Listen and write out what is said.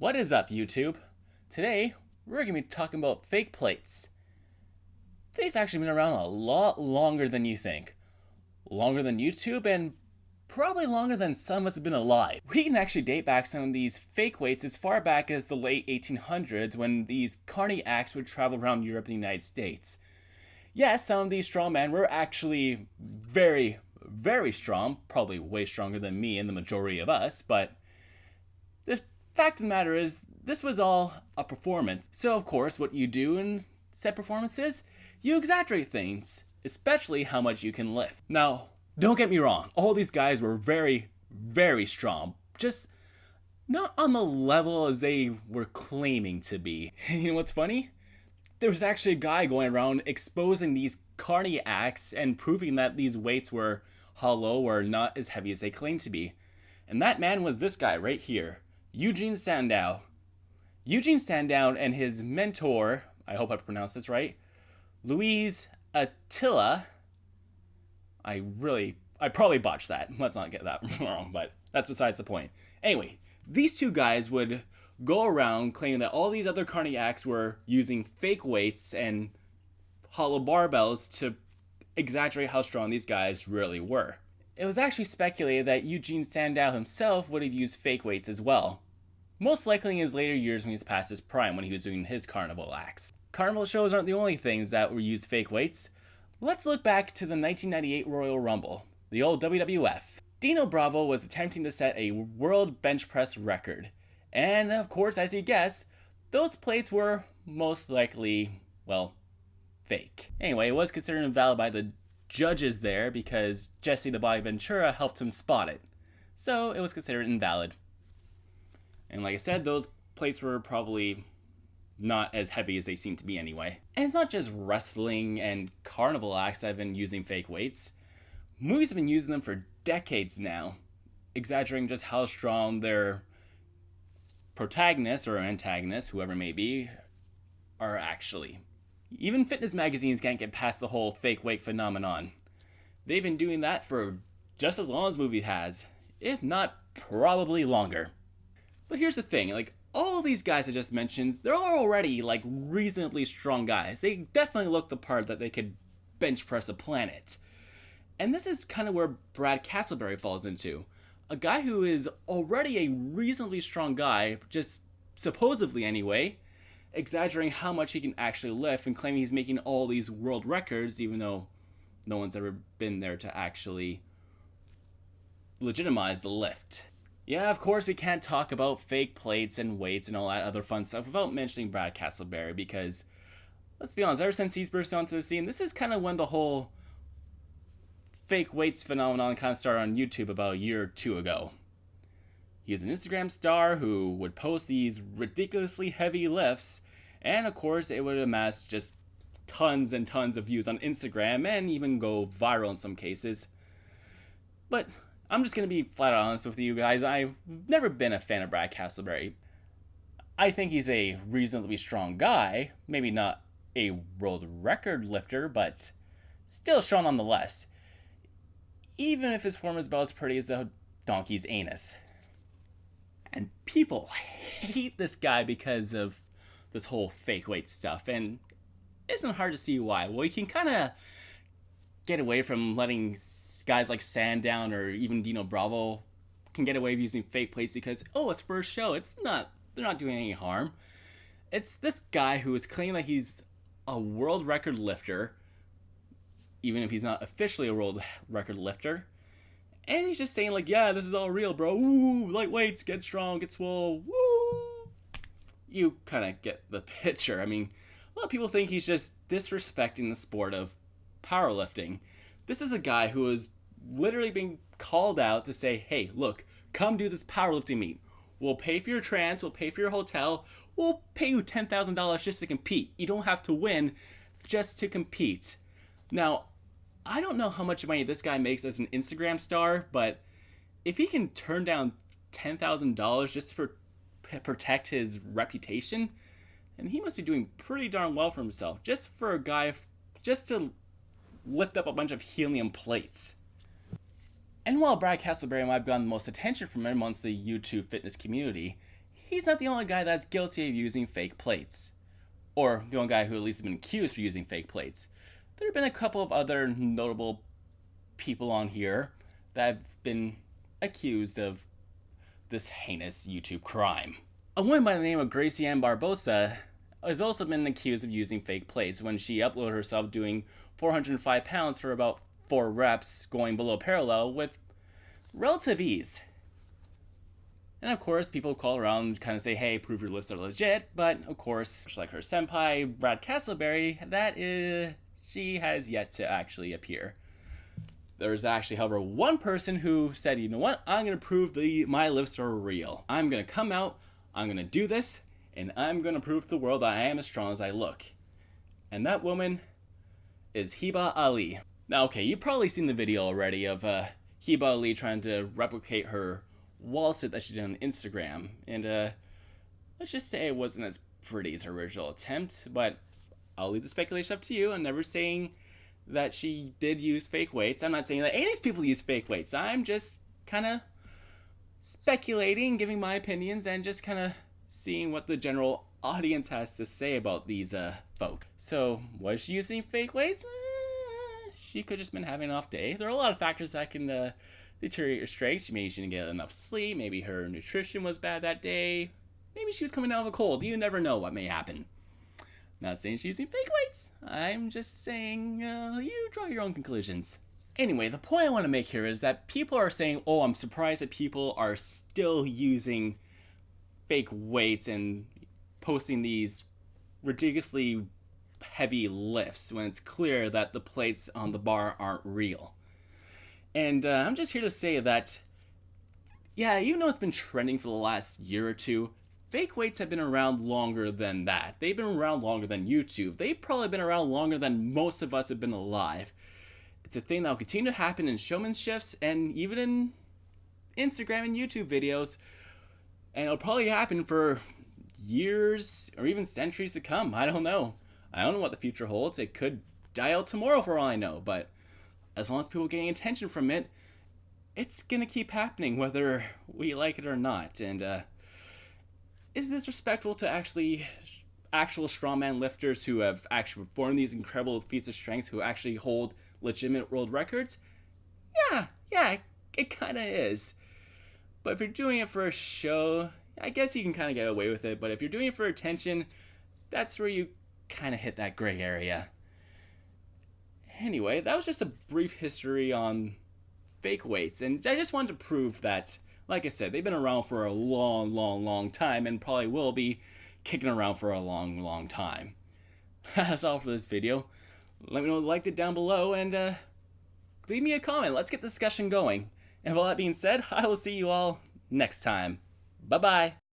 What is up, YouTube? Today, we're going to be talking about fake plates. They've actually been around a lot longer than you think. Longer than YouTube, and probably longer than some of us have been alive. We can actually date back some of these fake weights as far back as the late 1800s when these carny acts would travel around Europe and the United States. Yes, some of these strongmen were actually very, very strong, probably way stronger than me and the majority of us, but the fact of the matter is, this was all a performance. So, of course, what you do in said performances, you exaggerate things, especially how much you can lift. Now, don't get me wrong, all these guys were very, very strong, just not on the level as they were claiming to be. You know what's funny? There was actually a guy going around exposing these carny acts and proving that these weights were hollow or not as heavy as they claimed to be. And that man was this guy right here. Eugene Sandow. Eugene Sandow and his mentor, I hope I pronounced this right, Louise Attila. I probably botched that. Let's not get that wrong, but that's besides the point. Anyway, these two guys would go around claiming that all these other carny acts were using fake weights and hollow barbells to exaggerate how strong these guys really were. It was actually speculated that Eugene Sandow himself would have used fake weights as well. Most likely in his later years when he was past his prime when he was doing his carnival acts. Carnival shows aren't the only things that were used fake weights. Let's look back to the 1998 Royal Rumble, the old WWF. Dino Bravo was attempting to set a world bench press record. And of course, as you guessed, those plates were most likely, well, fake. Anyway, it was considered invalid by the judges there because Jesse the Body Ventura helped him spot it. So it was considered invalid. And like I said, those plates were probably not as heavy as they seem to be anyway. And it's not just wrestling and carnival acts that have been using fake weights. Movies have been using them for decades now, exaggerating just how strong their protagonists or antagonists, whoever it may be, are actually. Even fitness magazines can't get past the whole fake weight phenomenon. They've been doing that for just as long as the movie has, if not probably longer. But here's the thing, like, all these guys I just mentioned, they're all already, like, reasonably strong guys. They definitely look the part that they could bench press a planet. And this is kind of where Brad Castleberry falls into. A guy who is already a reasonably strong guy, just supposedly anyway, exaggerating how much he can actually lift and claiming he's making all these world records, even though no one's ever been there to actually legitimize the lift. Yeah, of course we can't talk about fake plates and weights and all that other fun stuff without mentioning Brad Castleberry because, let's be honest, ever since he's burst onto the scene, this is kind of when the whole fake weights phenomenon kind of started on YouTube about a year or two ago. He is an Instagram star who would post these ridiculously heavy lifts, and of course it would amass just tons and tons of views on Instagram and even go viral in some cases. But I'm just going to be flat out honest with you guys, I've never been a fan of Brad Castleberry. I think he's a reasonably strong guy, maybe not a world record lifter, but still strong nonetheless. Even if his form is about as pretty as the donkey's anus. And people hate this guy because of this whole fake weight stuff, and it isn't hard to see why. Well, you can kind of get away from letting guys like Sandown or even Dino Bravo can get away with using fake plates because, oh, it's for a show. They're not doing any harm. It's this guy who is claiming that he's a world record lifter, even if he's not officially a world record lifter. And he's just saying, like, yeah, this is all real, bro. Woo, light weights, get strong, get swole. Woo. You kind of get the picture. I mean, a lot of people think he's just disrespecting the sport of powerlifting. This is a guy who is literally being called out to say, hey, look, come do this powerlifting meet. We'll pay for your trans, we'll pay for your hotel, we'll pay you $10,000 just to compete. You don't have to win just to compete. Now, I don't know how much money this guy makes as an Instagram star, but if he can turn down $10,000 just to protect his reputation, then he must be doing pretty darn well for himself. Just for a guy, just to lift up a bunch of helium plates. And while Brad Castleberry might have gotten the most attention from amongst the YouTube fitness community, he's not the only guy that's guilty of using fake plates. Or the only guy who at least has been accused for using fake plates. There have been a couple of other notable people on here that have been accused of this heinous YouTube crime. A woman by the name of Gracie Ann Barbosa has also been accused of using fake plates when she uploaded herself doing 405 pounds for about 4 reps going below parallel with relative ease. And of course, people call around kind of say, hey, prove your lifts are legit, but of course, much like her senpai, Brad Castleberry, she has yet to actually appear. There's actually, however, one person who said, you know what, I'm going to prove my lifts are real. I'm going to come out, I'm going to do this, and I'm going to prove to the world that I am as strong as I look. And that woman is Hiba Ali. Now, okay, you've probably seen the video already of Hiba Ali trying to replicate her wall sit that she did on Instagram. And let's just say it wasn't as pretty as her original attempt, but I'll leave the speculation up to you. I'm never saying that she did use fake weights. I'm not saying that any of these people use fake weights. I'm just kind of speculating, giving my opinions, and just kind of seeing what the general audience has to say about these folk. So, was she using fake weights? She could have just been having an off day. There are a lot of factors that can deteriorate your strength. Maybe she didn't get enough sleep. Maybe her nutrition was bad that day. Maybe she was coming out of a cold. You never know what may happen. Not saying she's using fake weights. I'm just saying you draw your own conclusions. Anyway, the point I want to make here is that people are saying, oh, I'm surprised that people are still using fake weights and posting these ridiculously heavy lifts when it's clear that the plates on the bar aren't real. And I'm just here to say that, yeah, even though it's been trending for the last year or two, fake weights have been around longer than that. They've been around longer than YouTube. They've probably been around longer than most of us have been alive. It's a thing that will continue to happen in showmanships and even in Instagram and YouTube videos. And it'll probably happen for years or even centuries to come. I don't know. I don't know what the future holds. It could die out tomorrow for all I know. But as long as people are getting attention from it, it's going to keep happening whether we like it or not. And is this respectful to actual strongman lifters who have actually performed these incredible feats of strength, who actually hold legitimate world records? Yeah, it kind of is. But if you're doing it for a show, I guess you can kind of get away with it. But if you're doing it for attention, that's where you kind of hit that gray area. Anyway, that was just a brief history on fake weights. And I just wanted to prove that, like I said, they've been around for a long time and probably will be kicking around for a long time. That's all for this video. Let me know if you liked it down below and leave me a comment. Let's get the discussion going. And with all that being said, I will see you all next time. Bye-bye.